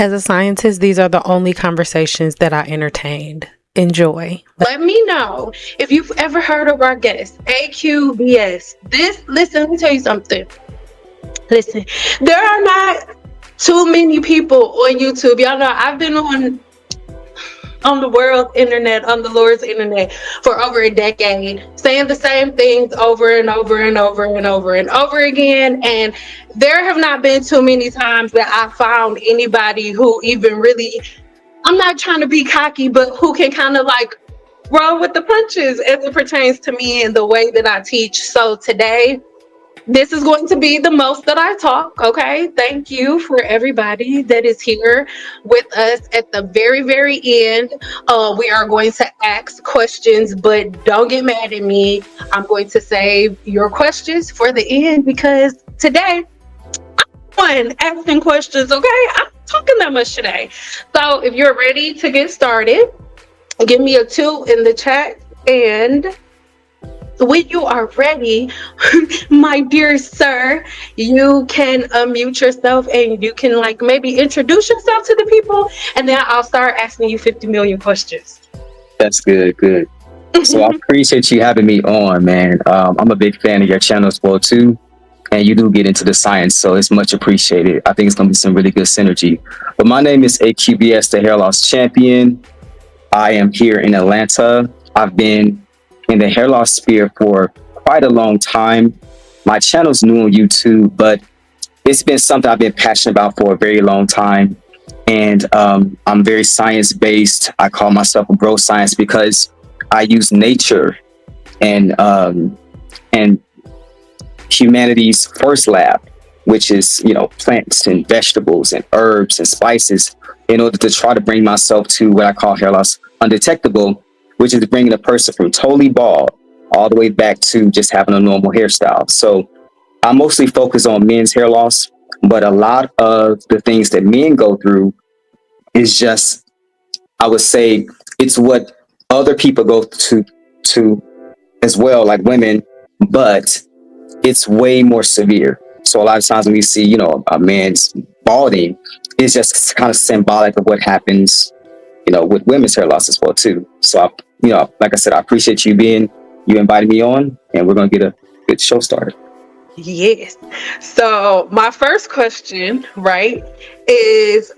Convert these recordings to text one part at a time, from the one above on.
As a scientist, these are the only conversations that I entertained. Enjoy. Let me know if you've ever heard of our guest, AQBS. Listen, let me tell you something. Listen, there are not too many people on YouTube. Y'all know I've been on the world internet, on the Lord's internet for over a decade, saying the same things over and over and over and over and over again. And there have not been too many times that I found anybody who even really, I'm not trying to be cocky, but who can kind of like roll with the punches as it pertains to me and the way that I teach. So today, this is going to be the most that I talk, okay? Thank you for everybody that is here with us at the very, very end. We are going to ask questions, but don't get mad at me. I'm going to save your questions for the end because today, I'm asking questions, okay? I'm talking that much today. So if you're ready to get started, give me a 2 in the chat, and when you are ready, my dear sir, you can unmute yourself and you can like maybe introduce yourself to the people, and then I'll start asking you 50 million questions. That's good. So I appreciate you having me on, man. I'm a big fan of your channel as well too, and you do get into the science, so it's much appreciated. I think it's gonna be some really good synergy. But my name is AQBS, the Hair-Loss-Champion. I am here in Atlanta. I've been in the hair loss sphere for quite a long time. My channel's new on YouTube, but it's been something I've been passionate about for a very long time. And I'm very science-based. I call myself a bro science because I use nature and humanity's first lab, which is, you know, plants and vegetables and herbs and spices, in order to try to bring myself to what I call hair loss undetectable, which is bringing a person from totally bald all the way back to just having a normal hairstyle. So I mostly focus on men's hair loss, but a lot of the things that men go through is just, I would say, it's what other people go to as well, like women, but it's way more severe. So a lot of times when we see, you know, a man's balding, it's just kind of symbolic of what happens, you know, with women's hair loss as well too. So you know, like I said, I appreciate you invited me on, and we're gonna get a good show started. Yes. So my first question, right, is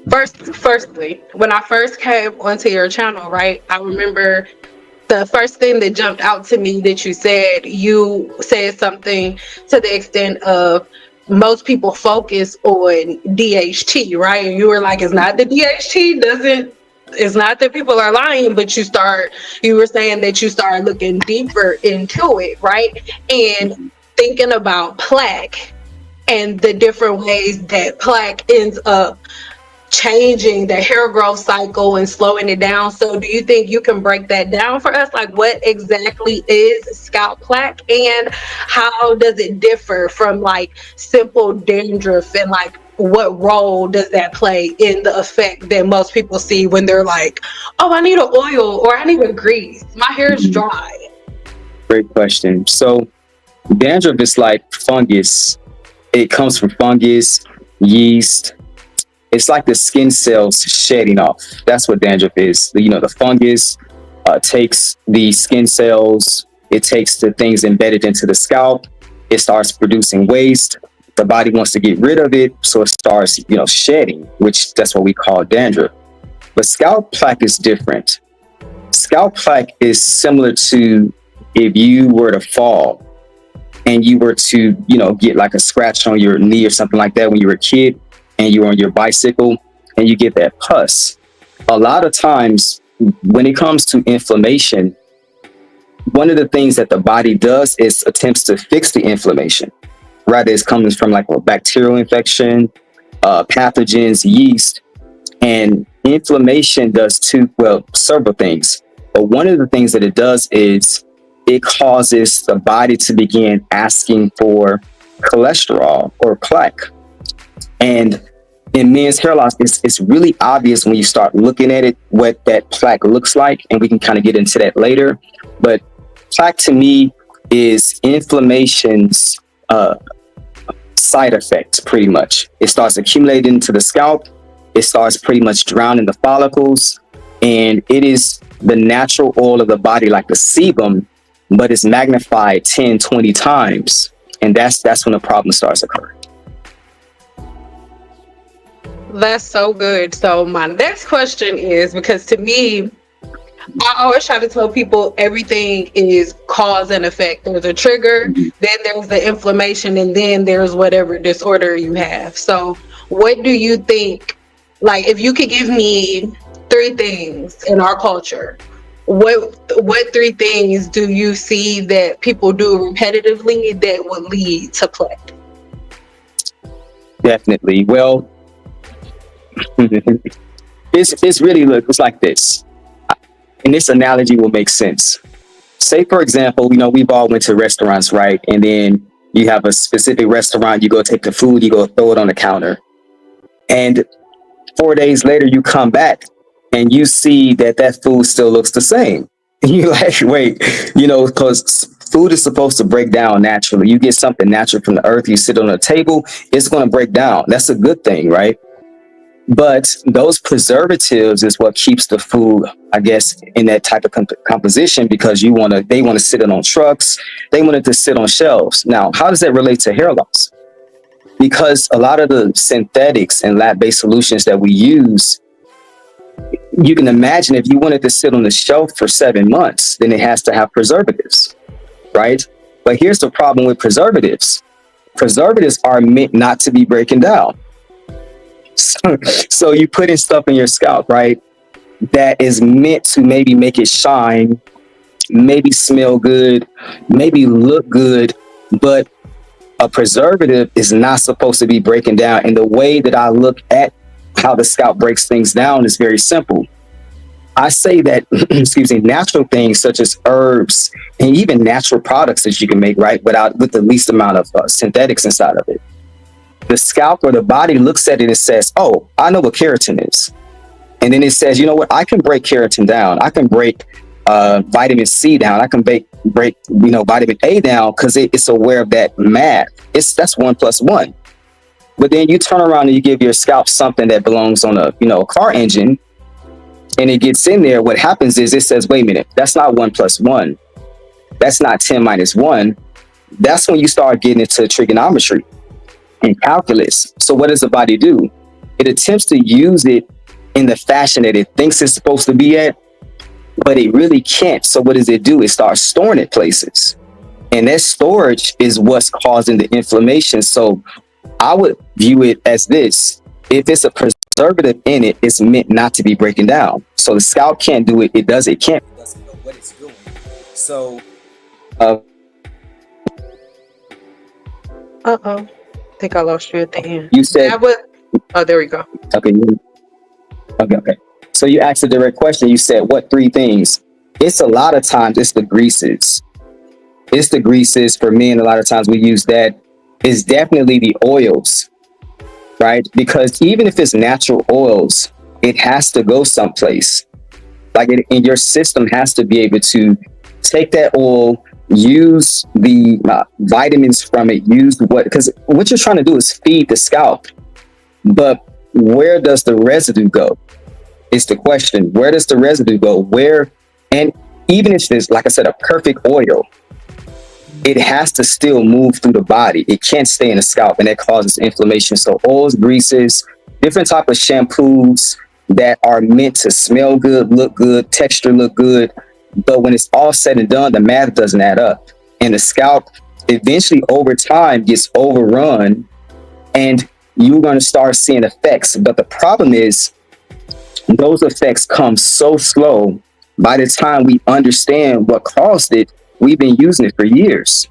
firstly, when I first came onto your channel, right, I remember the first thing that jumped out to me that you said something to the extent of most people focus on DHT, right? And you were like, it's not the DHT, it's not that people are lying, but you were saying that you started looking deeper into it, right? And thinking about plaque and the different ways that plaque ends up changing the hair growth cycle and slowing it down. So do you think you can break that down for us? Like, what exactly is scalp plaque and how does it differ from like simple dandruff, and like what role does that play in the effect that most people see when they're like, oh, I need an oil or I need a grease, my hair is dry? Great question. So dandruff is like fungus. It comes from fungus, yeast. It's like the skin cells shedding off. That's what dandruff is. You know, the fungus takes the skin cells, it takes the things embedded into the scalp, it starts producing waste. The body wants to get rid of it, so it starts, you know, shedding, which that's what we call dandruff. But scalp plaque is different. Scalp plaque is similar to if you were to fall and you were to, you know, get like a scratch on your knee or something like that when you were a kid, and you're on your bicycle and you get that pus. A lot of times when it comes to inflammation, one of the things that the body does is attempts to fix the inflammation. Rather, it's coming from like a bacterial infection, pathogens, yeast, and inflammation does several things. But one of the things that it does is it causes the body to begin asking for cholesterol or plaque. And in men's hair loss, it's really obvious when you start looking at it, what that plaque looks like, and we can kind of get into that later. But plaque to me is inflammation's side effects, pretty much. It starts accumulating to the scalp, it starts pretty much drowning the follicles, and it is the natural oil of the body, like the sebum, but it's magnified 10, 20 times. And that's when the problem starts occurring. That's so good. So my next question is, because to me, I always try to tell people everything is cause and effect. There's a trigger, then there's the inflammation, and then there's whatever disorder you have. So what do you think, like, if you could give me 3 things in our culture, what 3 things do you see that people do repetitively that would lead to plaque? Definitely. Well, it's really, look, it's like this. And this analogy will make sense. Say, for example, we've all went to restaurants, right? And then you have a specific restaurant, you go take the food, you go throw it on the counter. And 4 days later, you come back and you see that food still looks the same. You're like, wait, because food is supposed to break down naturally. You get something natural from the earth, you sit on a table, it's going to break down. That's a good thing, right? But those preservatives is what keeps the food, I guess, in that type of composition, because they want to sit it on trucks. They want it to sit on shelves. Now, how does that relate to hair loss? Because a lot of the synthetics and lab-based solutions that we use, you can imagine if you want it to sit on the shelf for 7 months, then it has to have preservatives, right? But here's the problem with preservatives. Preservatives are meant not to be breaking down. So you put in stuff in your scalp, right, that is meant to maybe make it shine, maybe smell good, maybe look good, but a preservative is not supposed to be breaking down. And the way that I look at how the scalp breaks things down is very simple. I say that, natural things such as herbs and even natural products that you can make, right, with the least amount of synthetics inside of it. The scalp or the body looks at it and says, oh, I know what keratin is. And then it says, you know what, I can break keratin down. I can break vitamin C down. I can break vitamin A down, because it's aware of that math. That's 1 + 1. But then you turn around and you give your scalp something that belongs on a car engine, and it gets in there. What happens is it says, wait a minute, that's not 1 + 1. That's not 10 - 1. That's when you start getting into trigonometry and calculus. So what does the body do? It attempts to use it in the fashion that it thinks it's supposed to be at, but it really can't. So what does it do? It starts storing it places. And that storage is what's causing the inflammation. So I would view it as this. If it's a preservative in it, it's meant not to be breaking down. So the scalp can't do it. It can't. It doesn't know what it's doing. So I think I lost you at the end. You said, oh, there we go. Okay. So you asked a direct question. You said, what 3 things? It's a lot of times, it's the greases. It's the greases for men. A lot of times we use that. It's definitely the oils, right? Because even if it's natural oils, it has to go someplace. And your system has to be able to take that oil, use the vitamins from it, because what you're trying to do is feed the scalp. But where does the residue go? It's the question. Where does the residue go? And even if it's, like I said, a perfect oil, it has to still move through the body. It can't stay in the scalp, and that causes inflammation. So oils, greases, different type of shampoos that are meant to smell good, look good, texture look good. But when it's all said and done, the math doesn't add up. And the scalp eventually over time gets overrun, and you're going to start seeing effects. But the problem is those effects come so slow. By the time we understand what caused it, we've been using it for years.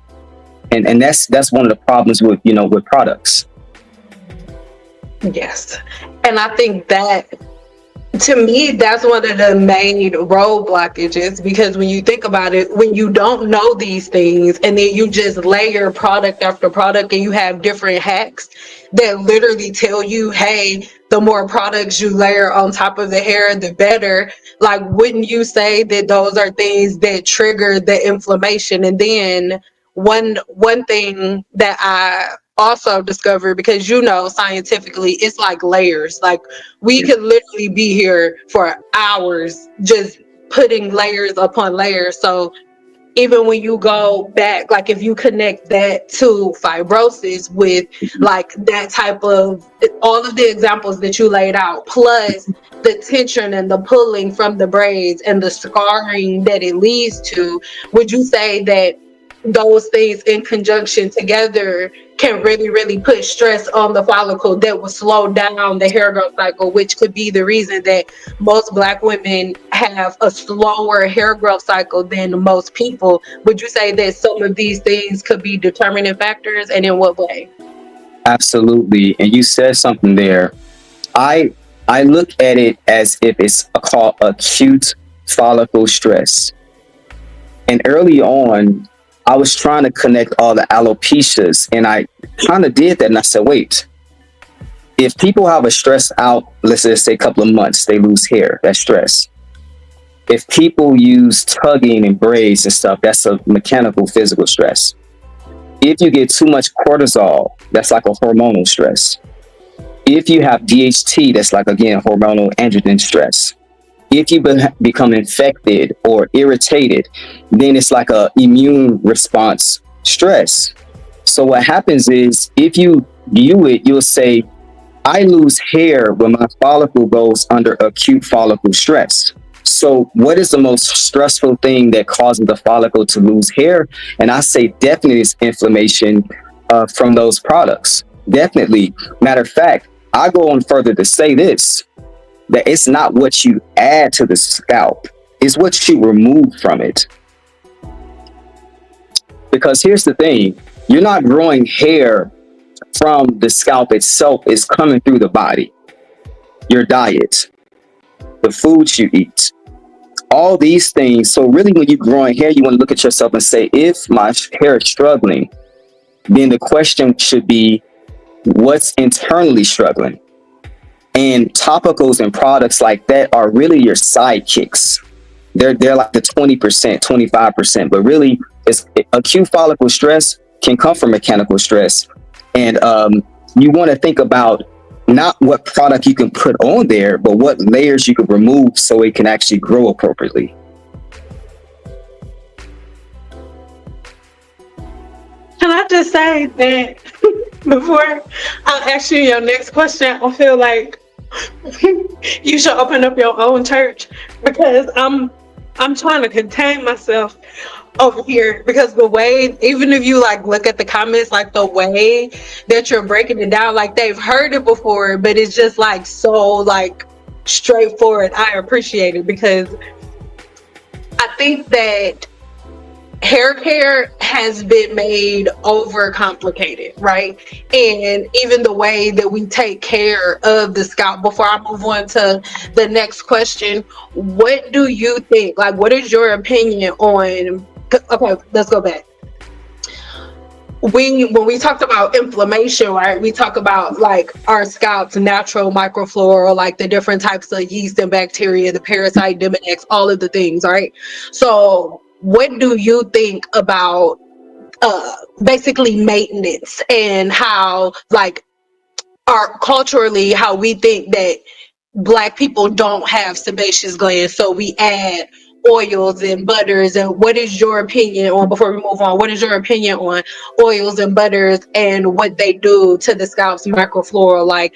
And that's one of the problems with products. Yes. And I think that, to me, that's one of the main road blockages, because when you think about it, when you don't know these things and then you just layer product after product, and you have different hacks that literally tell you, hey, the more products you layer on top of the hair, the better. Like, wouldn't you say that those are things that trigger the inflammation? And then one thing that also discovered, because scientifically it's like layers. Like we could literally be here for hours just putting layers upon layers. So even when you go back, like if you connect that to fibrosis with like that type of all of the examples that you laid out, plus the tension and the pulling from the braids and the scarring that it leads to, would you say that those things in conjunction together can really, really put stress on the follicle that will slow down the hair growth cycle, which could be the reason that most Black women have a slower hair growth cycle than most people? Would you say that some of these things could be determining factors, and in what way? Absolutely. And you said something there. I look at it as if it's called acute follicle stress. And early on, I was trying to connect all the alopecias, and I kind of did that. And I said, wait, if people have a stress out, let's just say a couple of months, they lose hair, that's stress. If people use tugging and braids and stuff, that's a mechanical, physical stress. If you get too much cortisol, that's like a hormonal stress. If you have DHT, that's like, again, hormonal androgen stress. If you become infected or irritated, then it's like a immune response stress. So what happens is, if you view it, you'll say, I lose hair when my follicle goes under acute follicle stress. So what is the most stressful thing that causes the follicle to lose hair? And I say definitely it's inflammation from those products. Definitely. Matter of fact, I go on further to say this, that it's not what you add to the scalp, it's what you remove from it. Because here's the thing, you're not growing hair from the scalp itself, it's coming through the body. Your diet, the foods you eat, all these things. So really, when you're growing hair, you want to look at yourself and say, if my hair is struggling, then the question should be, what's internally struggling? And topicals and products like that are really your sidekicks. They're like the 20%, 25%, but really it's acute follicle stress can come from mechanical stress. And you want to think about not what product you can put on there, but what layers you can remove so it can actually grow appropriately. Can I just say that before I ask you your next question, I feel like you should open up your own church, because I'm trying to contain myself over here, because the way, even if you like look at the comments, like the way that you're breaking it down, like they've heard it before, but it's just like so like straightforward. I appreciate it, because I think that hair care has been made over complicated, right? And even the way that we take care of the scalp. Before I move on to the next question, what do you think, like what is your opinion on, okay, let's go back. When we talked about inflammation, right, we talk about like our scalp's natural microflora, like the different types of yeast and bacteria, the parasite, Demodex, all of the things, right? So what do you think about basically maintenance, and how like our culturally, how we think that Black people don't have sebaceous glands, so we add oils and butters? And what is your opinion on, before we move on, what is your opinion on oils and butters and what they do to the scalp's microflora? Like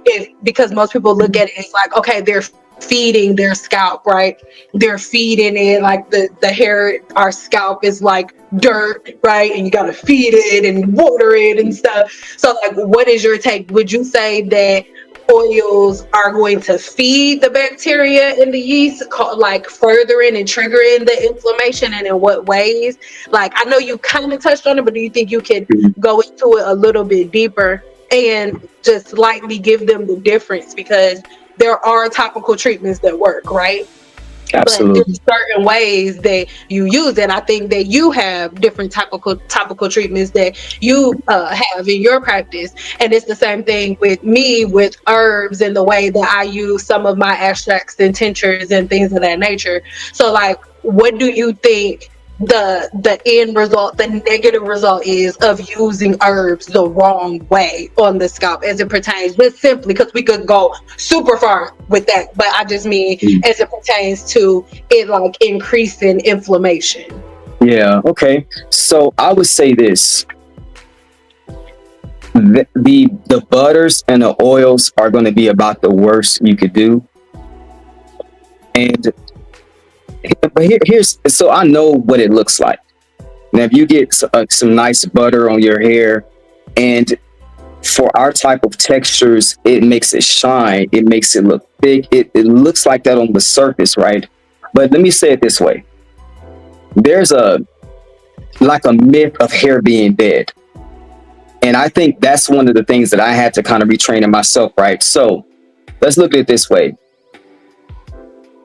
if, because most people look at it as like, okay, they're feeding their scalp, right? They're feeding it, like the hair, our scalp is like dirt, right? And you gotta feed it and water it and stuff. So like, what is your take? Would you say that oils are going to feed the bacteria and the yeast, like furthering and triggering the inflammation, and in what ways? Like, I know you kind of touched on it, but do you think you could go into it a little bit deeper and just slightly give them the difference? Because there are topical treatments that work, right? Absolutely. But there's certain ways that you use it. I think that you have different topical treatments that you have in your practice. And it's the same thing with me with herbs and the way that I use some of my extracts and tinctures and things of that nature. So like, what do you think the end result, the negative result is of using herbs the wrong way on the scalp as it pertains, just simply because we could go super far with that, but I just mean as it pertains to it like increasing inflammation. Yeah, okay. So I would say this. The butters and the oils are going to be about the worst you could do. And but here's so I know what it looks like. Now, if you get some nice butter on your hair, and for our type of textures, it makes it shine, it makes it look big. It looks like that on the surface, right? But let me say it this way: there's a myth of hair being dead. And I think that's one of the things that I had to kind of retrain in myself, right? So let's look at it this way.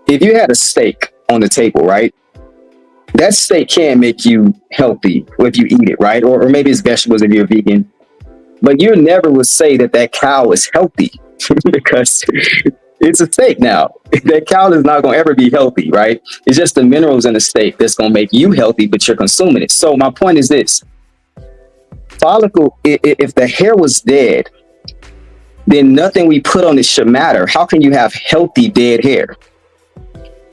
If you had a steak on the table, right? That steak can make you healthy if you eat it, right? Or maybe it's vegetables if you're vegan. But you never would say that that cow is healthy because it's a steak now. That cow is not going to ever be healthy, right? It's just the minerals in the steak that's going to make you healthy, but you're consuming it. So my point is this. Follicle, if the hair was dead, then nothing we put on it should matter. How can you have healthy dead hair?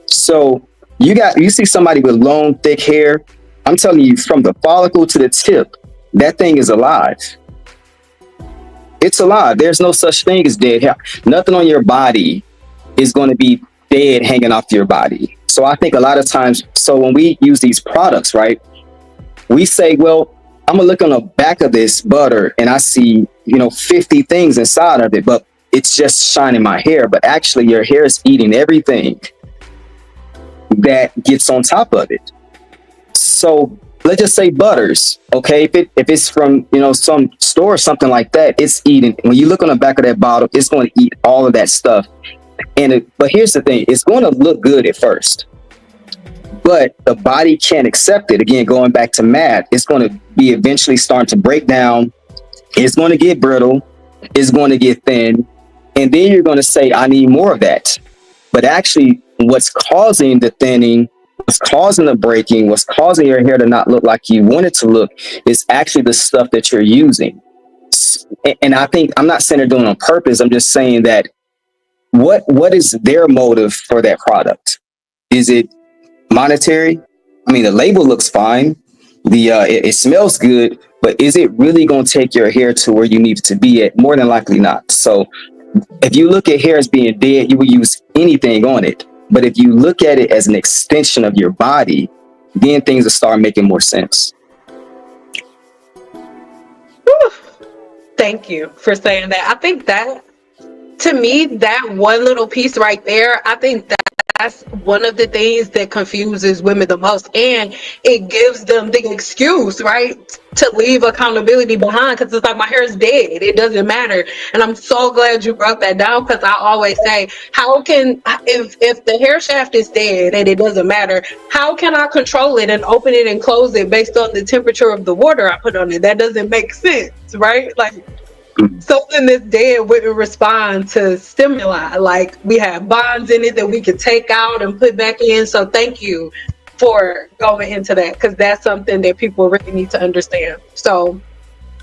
So you see somebody with long, thick hair. I'm telling you, from the follicle to the tip, that thing is alive. It's alive. There's no such thing as dead hair. Nothing on your body is going to be dead hanging off your body. So I think a lot of times, so when we use these products, right, we say, well, I'm gonna look on the back of this butter and I see, 50 things inside of it, but it's just shining my hair. But actually your hair is eating everything that gets on top of it. So let's just say butters, okay? If it's from, some store or something like that, it's eating. When you look on the back of that bottle, it's going to eat all of that stuff. But here's the thing, it's going to look good at first, but the body can't accept it. Again, going back to math, it's going to be eventually starting to break down. It's going to get brittle. It's going to get thin. And then you're going to say, I need more of that. But actually, what's causing the thinning, what's causing the breaking, what's causing your hair to not look like you want it to look is actually the stuff that you're using. And I think, I'm not saying they're doing it on purpose. I'm just saying that what is their motive for that product? Is it monetary? I mean, the label looks fine. It smells good, but is it really going to take your hair to where you need it to be at? More than likely not. So if you look at hair as being dead, you will use anything on it. But if you look at it as an extension of your body, then things will start making more sense. Whew. Thank you for saying that. I think that, to me, that one little piece right there, I think that's one of the things that confuses women the most, and it gives them the excuse, right, to leave accountability behind, because it's like, my hair is dead, it doesn't matter. And I'm so glad you brought that down, because I always say, how can, if the hair shaft is dead and it doesn't matter, how can I control it and open it and close it based on the temperature of the water I put on it? That doesn't make sense, right? Like, something that's dead wouldn't respond to stimuli. Like, we have bonds in it that we could take out and put back in. So thank you for going into that, because that's something that people really need to understand. So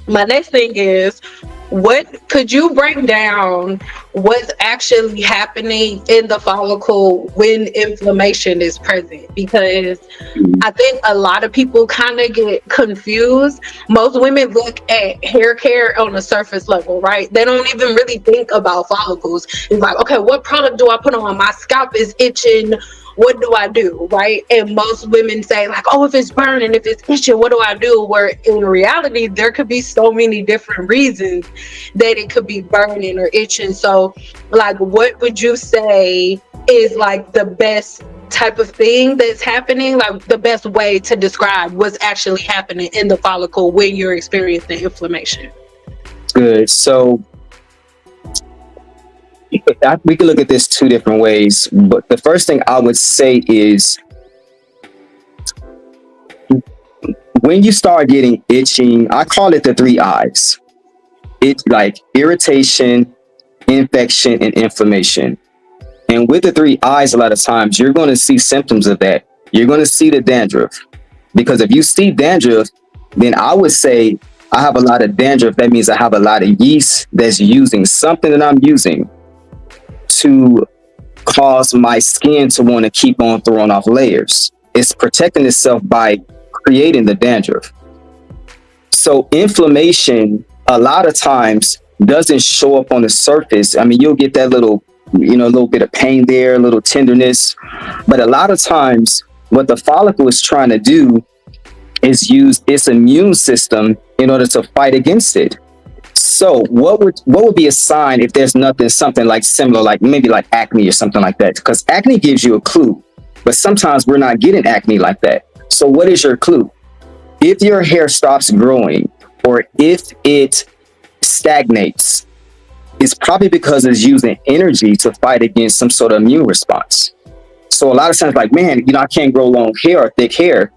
my next thing is, what could you break down what's actually happening in the follicle when inflammation is present? Because I think a lot of people kind of get confused. Most women look at hair care on a surface level, right? They don't even really think about follicles. It's like, okay, what product do I put on? My scalp is itching. What do I do, right? And most women say, like, oh, if it's burning, if it's itching, what do I do? Where in reality, there could be so many different reasons that it could be burning or itching. So, like, what would you say is like the best type of thing that's happening, like the best way to describe what's actually happening in the follicle when you're experiencing inflammation? Good. So we can look at this two different ways, but the first thing I would say is, when you start getting itching, I call it the 3 I's. It's like irritation, infection, and inflammation. And with the 3 I's, a lot of times you're going to see symptoms of that. You're going to see the dandruff. Because if you see dandruff, then I would say I have a lot of dandruff. That means I have a lot of yeast that's using something that I'm using to cause my skin to want to keep on throwing off layers. It's protecting itself by creating the dandruff. So inflammation a lot of times doesn't show up on the surface. I mean, you'll get that little, a little bit of pain there, a little tenderness, but a lot of times what the follicle is trying to do is use its immune system in order to fight against it. So what would be a sign if there's something like similar, like maybe like acne or something like that? Because acne gives you a clue, but sometimes we're not getting acne like that. So what is your clue? If your hair stops growing or if it stagnates, it's probably because it's using energy to fight against some sort of immune response. So a lot of times, like, man, I can't grow long hair or thick hair,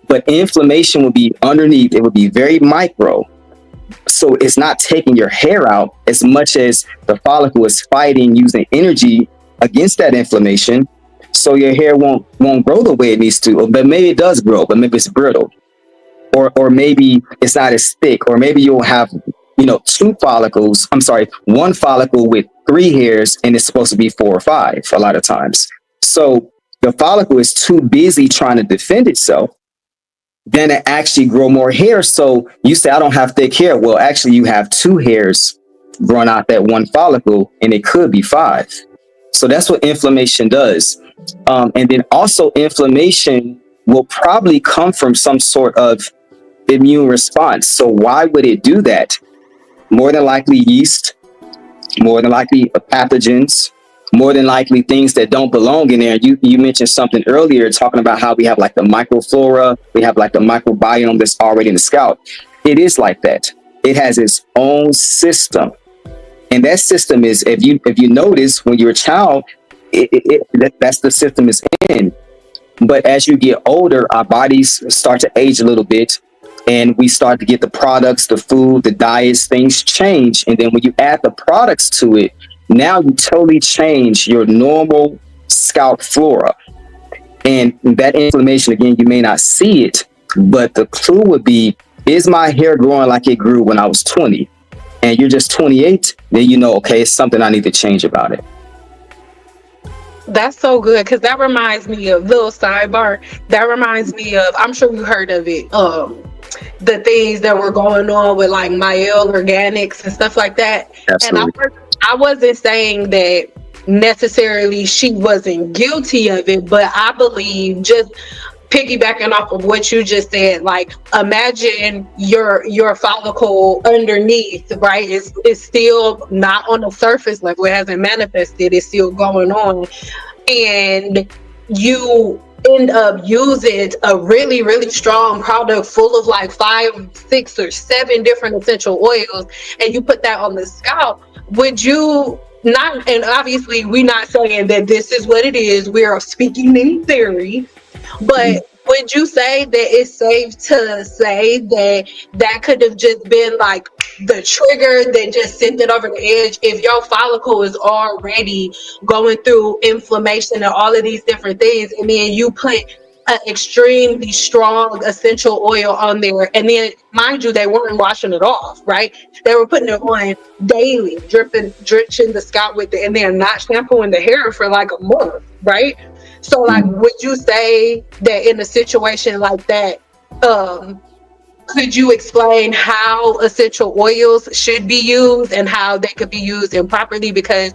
but inflammation will be underneath. It will be very micro. So it's not taking your hair out as much as the follicle is fighting using energy against that inflammation. So your hair won't grow the way it needs to, but maybe it does grow, but maybe it's brittle, or maybe it's not as thick, or maybe you'll have, one follicle with 3 hairs and it's supposed to be 4 or 5 a lot of times. So the follicle is too busy trying to defend itself than to actually grow more hair. So you say, I don't have thick hair. Well, actually you have 2 hairs growing out that one follicle, and it could be 5. So that's what inflammation does. And then also inflammation will probably come from some sort of immune response. So why would it do that? More than likely yeast, more than likely pathogens, more than likely things that don't belong in there. You mentioned something earlier talking about how we have like the microflora, we have like the microbiome that's already in the scalp. It is like that. It has its own system. And that system is, if you notice when you're a child, that's the system is in. But as you get older, our bodies start to age a little bit, and we start to get the products, the food, the diets, things change. And then when you add the products to it, now you totally change your normal scalp flora. And that inflammation, again, you may not see it, but the clue would be, is my hair growing like it grew when I was 20? And you're just 28, then okay, it's something I need to change about it. That's so good, because that reminds me of, little sidebar, that reminds me of, I'm sure you heard of it, the things that were going on with like Mael Organics and stuff like that. Absolutely. And I wasn't saying that necessarily she wasn't guilty of it, but I believe, just piggybacking off of what you just said, like, imagine your follicle underneath, right? It's still not on the surface level. It hasn't manifested. It's still going on. And you end up using a really, really strong product full of like 5, 6, or 7 different essential oils, and you put that on the scalp. Would you not, and obviously we're not saying that this is what it is, we are speaking in theory, but would you say that it's safe to say that could have just been like the trigger that just sent it over the edge? If your follicle is already going through inflammation and all of these different things, and then you put an extremely strong essential oil on there, and then, mind you, they weren't washing it off, right? They were putting it on daily, drenching the scalp with it, and then not shampooing the hair for like a month, right? So, like, would you say that in a situation like that, could you explain how essential oils should be used and how they could be used improperly? Because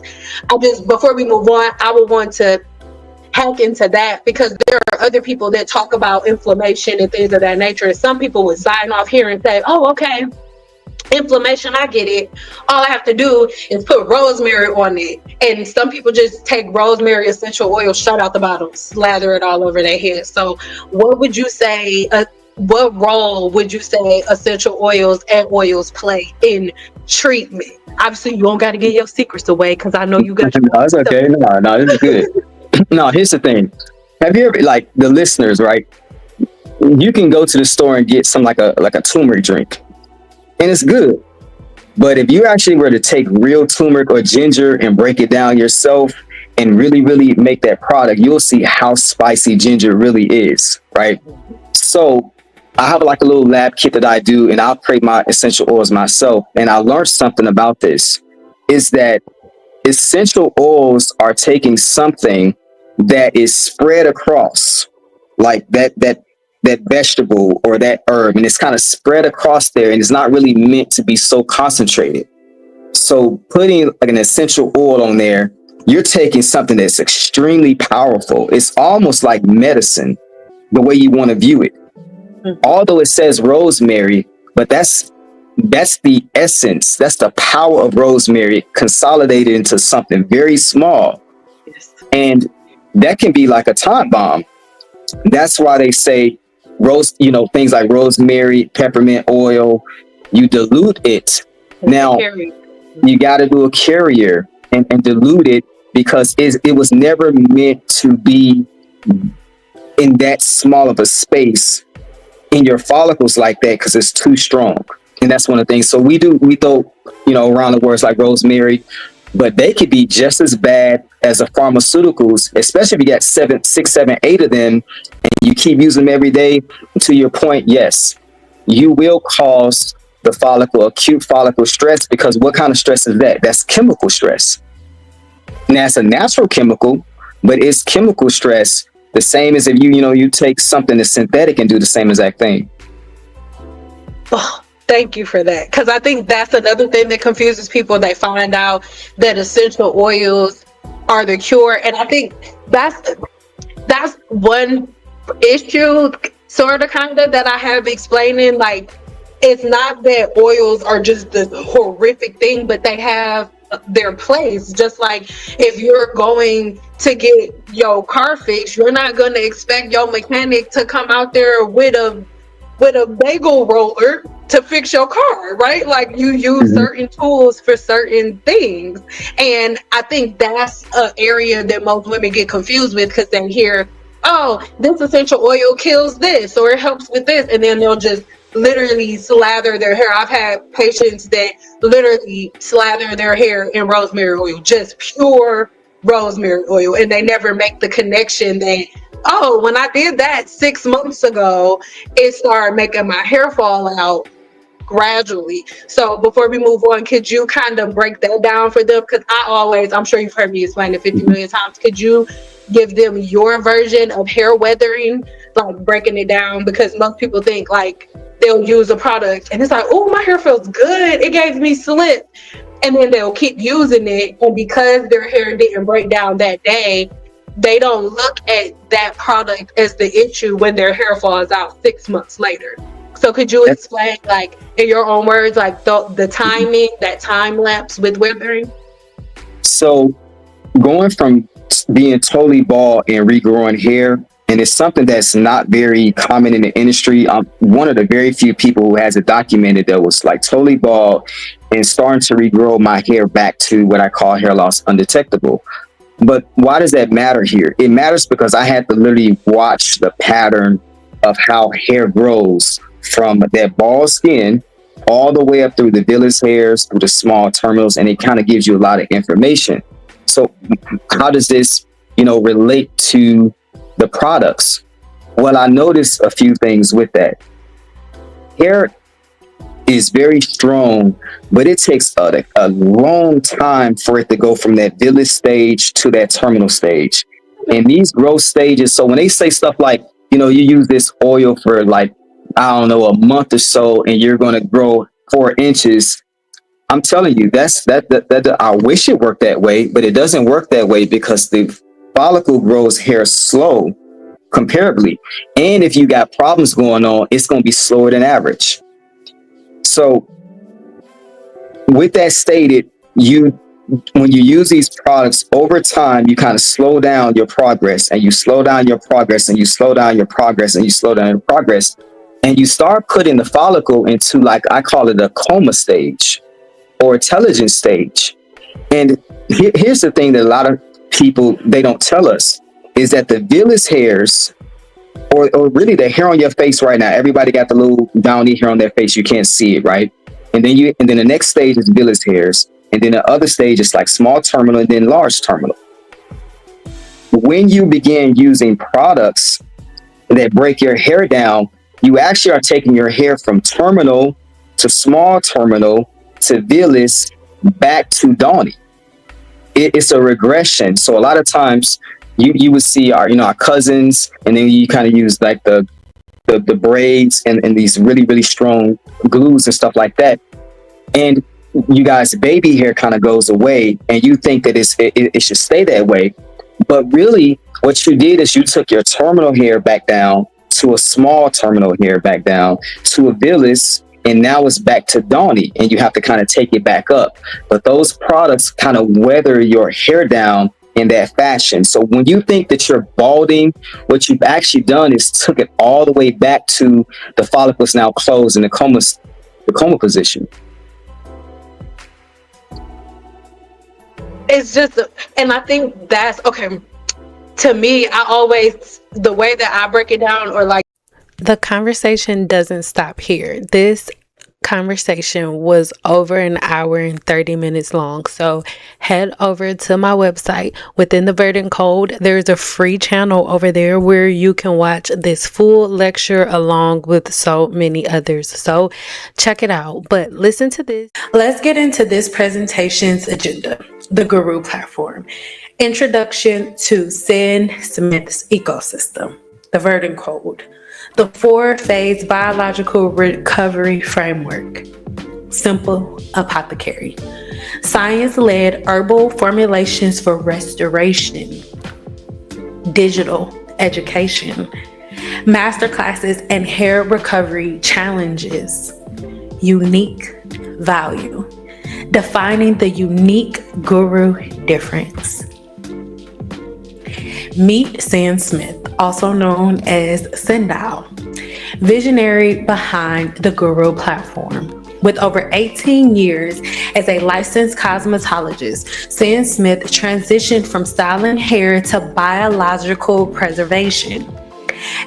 before we move on, I would want to hack into that, because there are other people that talk about inflammation and things of that nature. And some people would sign off here and say, oh, okay, inflammation, I get it. All I have to do is put rosemary on it. And some people just take rosemary essential oil straight out the bottle, slather it all over their head. So what would you say, what role would you say essential oils and oils play in treatment? Obviously, you don't got to get your secrets away, because I know you got your No, it's okay. No, this is good. No, here's the thing. Have you ever, like, the listeners, right? You can go to the store and get some like a turmeric drink, and it's good. But if you actually were to take real turmeric or ginger and break it down yourself and really, really make that product, you'll see how spicy ginger really is, right? So I have like a little lab kit that I do, and I'll create my essential oils myself. And I learned something about this, is that essential oils are taking something that is spread across, like that vegetable or that herb, and it's kind of spread across there, and it's not really meant to be so concentrated. So putting like an essential oil on there, you're taking something that's extremely powerful. It's almost like medicine, the way you want to view it. Although it says rosemary, but that's the essence. That's the power of rosemary consolidated into something very small. Yes. And that can be like a time bomb. That's why they say things like rosemary, peppermint oil, you dilute it. Now, you got to do a carrier and dilute it, because it was never meant to be in that small of a space in your follicles like that, because it's too strong. And that's one of the things. So we throw, around the words like rosemary, but they could be just as bad as the pharmaceuticals, especially if you got 6, 7, 8 of them, and you keep using them every day. To your point, yes, you will cause the follicle acute follicle stress, because what kind of stress is that? That's chemical stress. Now, it's a natural chemical, but it's chemical stress the same as if you take something that's synthetic and do the same exact thing. Oh, thank you for that, because I think that's another thing that confuses people. They find out that essential oils are the cure, and I think that's one issue, sort of, kind of, that I have explaining. Like, it's not that oils are just this horrific thing, but they have their place. Just like if you're going to get your car fixed, you're not going to expect your mechanic to come out there with a bagel roller to fix your car, right? Like, you use certain tools for certain things. And I think that's an area that most women get confused with, because they hear, oh, this essential oil kills this, or it helps with this, and then they'll just literally slather their hair. I've had patients that literally slather their hair in rosemary oil, just pure rosemary oil, and they never make the connection that, oh, when I did that 6 months ago, it started making my hair fall out gradually. So before we move on, could you kind of break that down for them? Because I'm sure you've heard me explain it 50 million times. Could you give them your version of hair weathering, like breaking it down? Because most people think like they'll use a product and it's like, oh, my hair feels good, it gave me slip, and then they'll keep using it, and because their hair didn't break down that day, they don't look at that product as the issue when their hair falls out 6 months later. So could you explain, like, in your own words, like the timing, that time lapse with weathering? So going from being totally bald and regrowing hair, and it's something that's not very common in the industry. I'm one of the very few people who has it documented that was like totally bald and starting to regrow my hair back to what I call hair loss undetectable. But why does that matter here? It matters because I had to literally watch the pattern of how hair grows from that bald skin all the way up through the villus hairs, through the small terminals, and it kind of gives you a lot of information. So how does this, relate to the products? Well, I noticed a few things with that. Hair is very strong, but it takes a long time for it to go from that villus stage to that terminal stage. And these growth stages, so when they say stuff like, you use this oil for like, I don't know, a month or so, and you're going to grow 4 inches. I'm telling you, that I wish it worked that way, but it doesn't work that way, because the follicle grows hair slow comparably. And if you got problems going on, it's going to be slower than average. So with that stated, when you use these products over time, you kind of slow down your progress, and you slow down your progress, and you slow down your progress, and you slow down your progress. And you start putting the follicle into, like, I call it a coma stage or intelligence stage. And here's the thing that a lot of people, they don't tell us, is that the villus hairs, or really the hair on your face right now, everybody got the little downy hair on their face, you can't see it, right? And then the next stage is villus hairs, and then the other stage is like small terminal, and then large terminal. When you begin using products that break your hair down, You actually are taking your hair from terminal to small terminal to villus back to dawny. It's a regression. So a lot of times you would see our cousins, and then you kind of use like the braids and these really strong glues and stuff like that, and you guys baby hair kind of goes away, and you think that it should stay that way, but really what you did is you took your terminal hair back down to a small terminal hair back down to a villus, and now it's back to dawny, and you have to kind of take it back up. But those products kind of weather your hair down in that fashion. So when you think that you're balding, what you've actually done is took it all the way back to the follicles now closed in the coma position. It's just, and I think that's okay. To me, the way that I break it down, or like, the conversation doesn't stop here. This conversation was over an hour and 30 minutes long. So head over to my website. Within the Verdant Code, there's a free channel over there where you can watch this full lecture along with so many others. So check it out. But listen to this. Let's get into this presentation's agenda. The Guru platform. Introduction to CYNPLE's ecosystem. The Verdant Code. The 4-phase biological recovery framework. Simple Apothecary. Science-led herbal formulations for restoration. Digital education. Masterclasses and hair recovery challenges. Unique value. Defining the unique guru difference. Meet Sam Smith, also known as Sindal, visionary behind the Guru platform. With over 18 years as a licensed cosmetologist, Sam Smith transitioned from styling hair to biological preservation.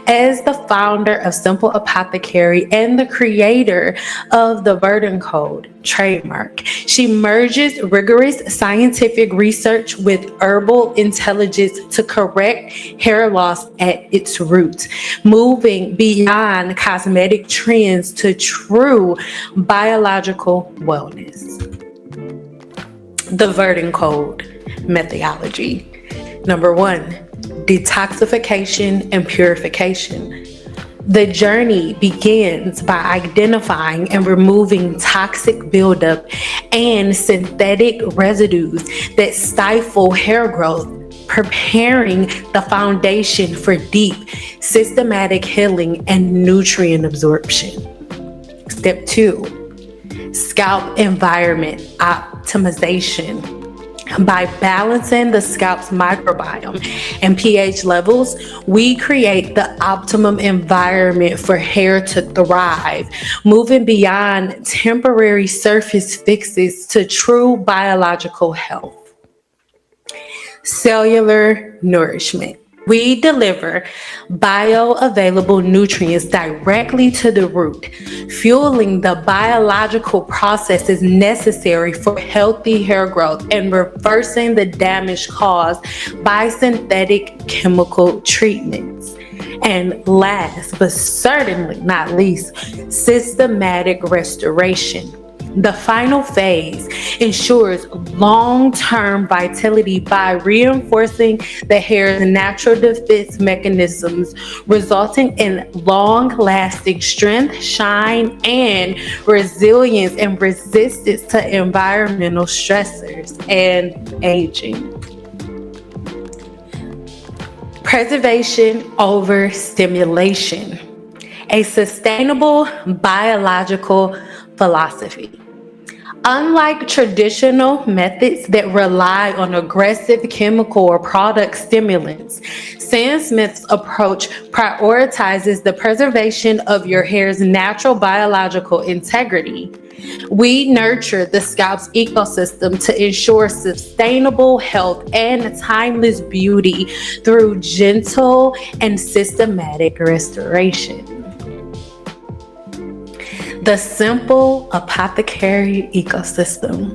As the founder of Simple Apothecary and the creator of the Verdant Code trademark, she merges rigorous scientific research with herbal intelligence to correct hair loss at its roots, moving beyond cosmetic trends to true biological wellness. The Verdant Code methodology. Number 1. Detoxification and purification. The journey begins by identifying and removing toxic buildup and synthetic residues that stifle hair growth, preparing the foundation for deep, systematic healing and nutrient absorption. Step 2, scalp environment optimization. By balancing the scalp's microbiome and pH levels, we create the optimum environment for hair to thrive, moving beyond temporary surface fixes to true biological health. Cellular nourishment. We deliver bioavailable nutrients directly to the root, fueling the biological processes necessary for healthy hair growth and reversing the damage caused by synthetic chemical treatments. And last, but certainly not least, systematic restoration. The final phase ensures long-term vitality by reinforcing the hair's natural defense mechanisms, resulting in long-lasting strength, shine, and resilience and resistance to environmental stressors and aging. Preservation over stimulation. A sustainable biological philosophy. Unlike traditional methods that rely on aggressive chemical or product stimulants, Sam Smith's approach prioritizes the preservation of your hair's natural biological integrity. We nurture the scalp's ecosystem to ensure sustainable health and timeless beauty through gentle and systematic restoration. The Simple Apothecary ecosystem.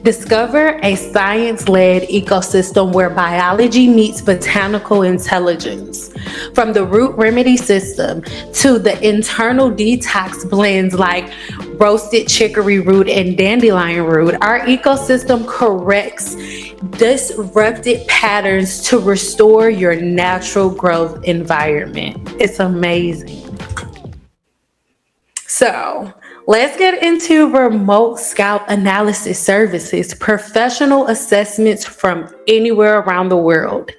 Discover a science-led ecosystem where biology meets botanical intelligence. From the root remedy system to the internal detox blends like roasted chicory root and dandelion root, our ecosystem corrects disrupted patterns to restore your natural growth environment. It's amazing. So, let's get into remote scalp analysis services, professional assessments from anywhere around the world.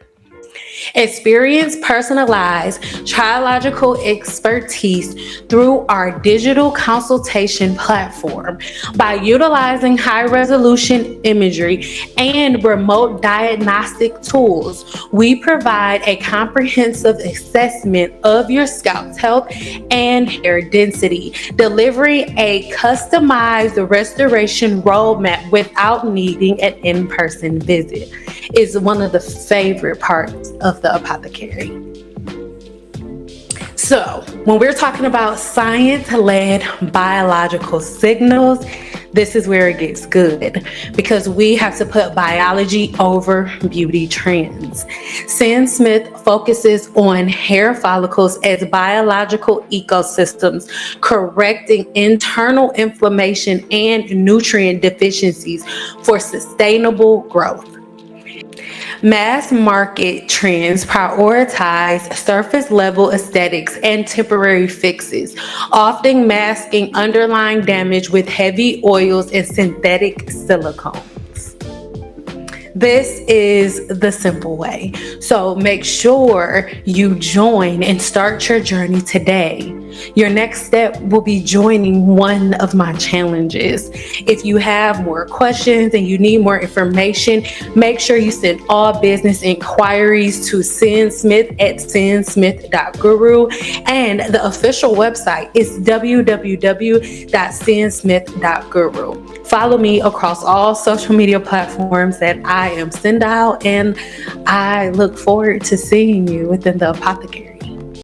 Experience personalized triological expertise through our digital consultation platform. By utilizing high-resolution imagery and remote diagnostic tools, we provide a comprehensive assessment of your scalp health and hair density, delivering a customized restoration roadmap without needing an in-person visit. Is one of the favorite parts of the apothecary. So, when we're talking about science-led biological signals, this is where it gets good because we have to put biology over beauty trends. CYNPLE focuses on hair follicles as biological ecosystems, correcting internal inflammation and nutrient deficiencies for sustainable growth. Mass market trends prioritize surface level aesthetics and temporary fixes, often masking underlying damage with heavy oils and synthetic silicones. This is the simple way. So make sure you join and start your journey today. Your next step will be joining one of my challenges. If you have more questions and you need more information, make sure you send all business inquiries to cnsmith@cnsmith.guru, and the official website is www.cnsmith.guru. Follow me across all social media platforms that I am Sendal, and I look forward to seeing you within the apothecary.